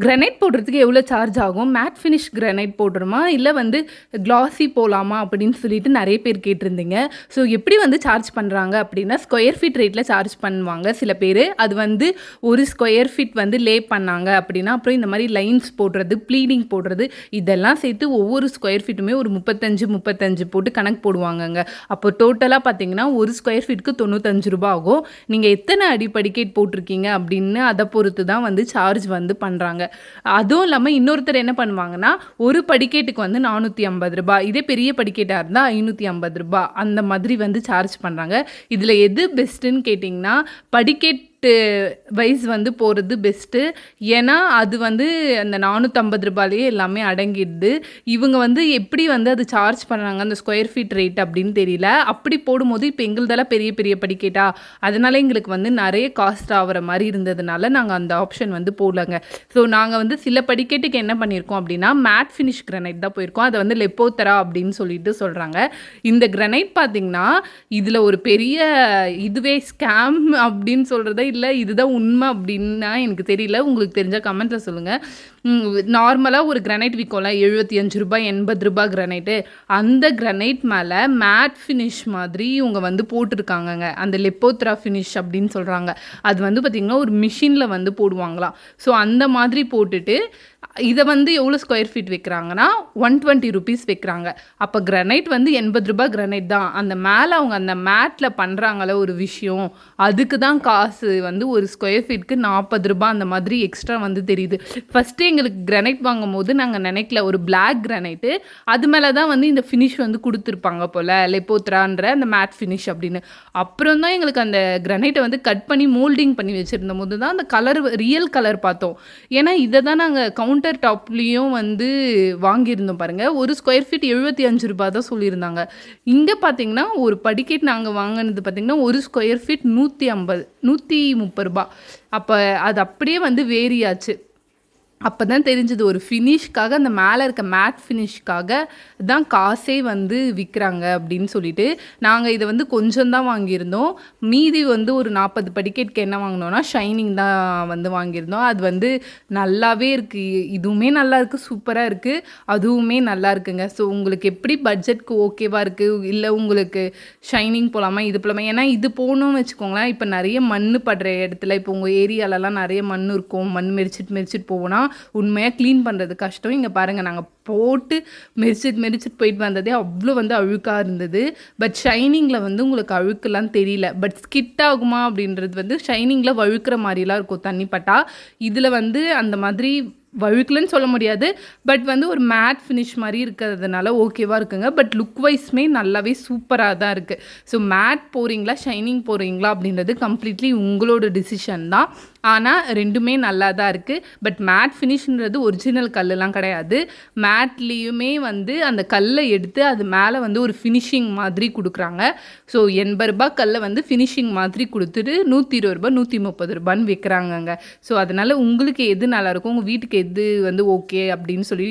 Granite போடுறதுக்கு எவ்வளோ charge ஆகும்? மேட் ஃபினிஷ் கிரானைட் போடணுமா? இல்ல வந்து கிளாஸி போலாமா? அப்படின்னு சொல்லிட்டு நெறைய பேர் கேட்டிருந்தீங்க. ஸோ எப்படி வந்து சார்ஜ் பண்றாங்க அப்படின்னா, ஸ்கொயர் ஃபீட் ரேட்ல சார்ஜ் பண்ணுவாங்க சில பேரு. அது வந்து ஒரு ஸ்கொயர் ஃபீட் வந்து லே பண்ணாங்க அப்படின்னா, அப்புறம் இந்த மாரி லைன்ஸ் போடுறது, ப்ளீடிங் போடுறது இதெல்லாம் சேர்த்து ஒவ்வொரு ஸ்கொயர் ஃபீட்டுமே ஒரு 35 போட்டு கணக்கு போடுவாங்கங்க. அப்போ டோட்டலா பார்த்தீங்கன்னா, ஒரு ஸ்கொயர் ஃபீட்டுக்கு ரூ. 95 ஆகும். நீங்க எத்தன அடி படிக்கட் போட்டிருக்கீங்க அப்படின்னு அத பொறுத்து தான் வந்து சார்ஜ் வந்து பண்றாங்க. அதுவும் இல்லாம இன்னொருத்தர் என்ன பண்ணுவாங்கன்னா, ஒரு படிக்கட்டுக்கு வந்து ரூ. 450. இதே பெரிய படிக்கட்டா இருந்தா ரூ. 550 அந்த மாதிரி வந்து சார்ஜ் பண்றாங்க. இதுல எது பெஸ்ட்டுன்னு கேட்டிங்கன்னா, படிக்கட் வைஸ் வந்து போகிறது பெஸ்ட்டு. ஏன்னா அது வந்து அந்த ரூ. 450லேயே எல்லாமே அடங்கிடுது. இவங்க வந்து எப்படி வந்து அது சார்ஜ் பண்ணுறாங்க அந்த ஸ்கொயர் ஃபீட் ரேட் அப்படின்னு தெரியல. அப்படி போடும்போது இப்போ எங்களுதெல்லாம் பெரிய பெரிய படிக்கட்டா, அதனால எங்களுக்கு வந்து நிறைய காஸ்ட் ஆகிற மாதிரி இருந்ததுனால நாங்கள் அந்த ஆப்ஷன் வந்து போடலங்க. ஸோ நாங்கள் வந்து சில படிக்கட்டுக்கு என்ன பண்ணியிருக்கோம் அப்படின்னா, மேட் ஃபினிஷ் கிரானைட் தான் போயிருக்கோம். அதை வந்து லெப்போத்தரா அப்படின்னு சொல்லிட்டு சொல்கிறாங்க. இந்த கிரானைட் பார்த்திங்கன்னா, இதில் ஒரு பெரிய இதுவே ஸ்கேம் அப்படின்னு சொல்கிறத இல்லை இதுதான் உண்மை அப்படின்னா எனக்கு தெரியல. உங்களுக்கு தெரிஞ்ச கமெண்ட்ல சொல்லுங்கள். நார்மலாக ஒரு கிரானைட் விற்கோம்ல ரூ. 75 ரூ. 80 கிரானைட்டு, அந்த கிரானைட் மேலே மேட் ஃபினிஷ் மாதிரி இவங்க வந்து போட்டிருக்காங்கங்க. அந்த லெப்போத்ரா ஃபினிஷ் அப்படின்னு சொல்கிறாங்க. அது வந்து பார்த்திங்கன்னா ஒரு மிஷினில் வந்து போடுவாங்களாம். ஸோ அந்த மாதிரி போட்டுட்டு இதை வந்து எவ்வளோ ஸ்கொயர் ஃபீட் வைக்கிறாங்கன்னா ₹120 வைக்கிறாங்க. அப்போ கிரானைட் வந்து ரூ. 80 கிரானைட் தான். அந்த மேலே அவங்க அந்த மேட்டில் பண்ணுறாங்கள ஒரு விஷயம், அதுக்கு தான் காசு வந்து ஒரு ஸ்கொயர் ஃபீட்டுக்கு ₹40 அந்த மாதிரி எக்ஸ்ட்ரா வந்து தெரியுது. ஃபஸ்ட்டு எங்களுக்கு கிரானைட் வாங்கும் போது நாங்கள் நினைக்கல ஒரு பிளாக் கிரானைட்டு அது மேலே தான் வந்து இந்த ஃபினிஷ் வந்து கொடுத்துருப்பாங்க போல், லெப்போத்ரான்ற அந்த மேட் ஃபினிஷ் அப்படின்னு. அப்புறம் தான் எங்களுக்கு அந்த கிரானைட்டை வந்து கட் பண்ணி மோல்டிங் பண்ணி வச்சுருந்த போது தான் அந்த கலர் ரியல் கலர் பார்த்தோம். ஏன்னா இதை தான் நாங்கள் கவுண்டர் டாப்லேயும் வந்து வாங்கியிருந்தோம் பாருங்கள். ஒரு ஸ்கொயர் ஃபீட் ₹75 தான் சொல்லியிருந்தாங்க. இங்கே பார்த்தீங்கன்னா ஒரு படிக்கட் நாங்கள் வாங்கினது பார்த்திங்கன்னா ஒரு ஸ்கொயர் ஃபீட் ₹130. அப்போ அது அப்படியே வந்து வேரியாச்சு. அப்போ தான் தெரிஞ்சது ஒரு ஃபினிஷ்காக அந்த மேலே இருக்க மேட் ஃபினிஷ்காக தான் காசே வந்து விற்கிறாங்க அப்படின்னு சொல்லிட்டு. நாங்கள் இதை வந்து கொஞ்சம் தான் வாங்கியிருந்தோம். மீதி வந்து ஒரு 40 படிக்கட்டுக்கு என்ன வாங்கினோன்னா ஷைனிங் தான் வந்து வாங்கியிருந்தோம். அது வந்து நல்லாவே இருக்குது. இதுவுமே நல்லா இருக்குது, சூப்பராக இருக்குது, அதுவுமே நல்லா இருக்குங்க. ஸோ உங்களுக்கு எப்படி பட்ஜெட்க்கு ஓகேவாக இருக்குது, இல்லை உங்களுக்கு ஷைனிங் போகலாமா இது போகலாமா? ஏன்னா இது போகணும்னு வச்சுக்கோங்களேன், இப்போ நிறைய மண் படுற இடத்துல இப்போ உங்கள் ஏரியாலலாம் நிறைய மண் இருக்கும். மண் மெரிச்சிட்டு போவோன்னா உண்மையாக க்ளீன் பண்ணுறது கஷ்டம். இங்கே பாருங்கள், நாங்கள் போட்டு மெரிச்சிட்டு போயிட்டு வந்ததே அவ்வளோ வந்து அழுக்காக இருந்தது. பட் ஷைனிங்கில் வந்து உங்களுக்கு அழுக்கெல்லாம் தெரியல. பட் ஸ்கிட் ஆகுமா அப்படின்றது வந்து ஷைனிங்கில் வழுக்கிற மாதிரிலாம் இருக்கும் தண்ணி பட்டா. இதில் வந்து அந்த மாதிரி வழுக்கலன்னு சொல்ல முடியாது. பட் வந்து ஒரு மேட் ஃபினிஷ் மாதிரி இருக்கிறதுனால ஓகேவாக இருக்குங்க. பட் லுக் வைஸ்மே நல்லாவே சூப்பராக தான் இருக்குது. ஸோ மேட் போகிறீங்களா ஷைனிங் போகிறீங்களா அப்படின்றது கம்ப்ளீட்லி உங்களோட டிசிஷன் தான். ஆனால் ரெண்டுமே நல்லா தான் இருக்குது. பட் மேட் ஃபினிஷ்ன்றது ஒரிஜினல் கல்லுலாம் கிடையாது. மேட்லேயுமே வந்து அந்த கல்லை எடுத்து அது மேலே வந்து ஒரு ஃபினிஷிங் மாதிரி கொடுக்குறாங்க. ஸோ ₹80 கல்லை வந்து ஃபினிஷிங் மாதிரி கொடுத்துட்டு ₹120 ₹130 விற்கிறாங்கங்க. ஸோ அதனால் உங்களுக்கு எது நல்லாயிருக்கும், உங்கள் வீட்டுக்கு எது வந்து ஓகே அப்படின்னு சொல்லி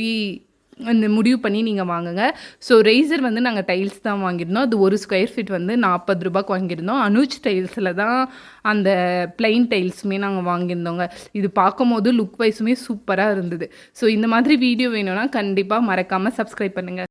அந்த முடிவு பண்ணி நீங்கள் வாங்குங்க. ஸோ ரேசர் வந்து நாங்கள் டைல்ஸ் தான் வாங்கியிருந்தோம். அது ஒரு ஸ்கொயர் ஃபீட் வந்து ₹40 வாங்கியிருந்தோம். அனுஜ் டைல்ஸில் தான் அந்த பிளைன் டைல்ஸுமே நாங்கள் வாங்கியிருந்தோங்க. இது பார்க்கும்போது லுக் வைஸுமே சூப்பராக இருந்தது. ஸோ இந்த மாதிரி வீடியோ வேணும்னா கண்டிப்பாக மறக்காமல் சப்ஸ்கிரைப் பண்ணுங்கள்.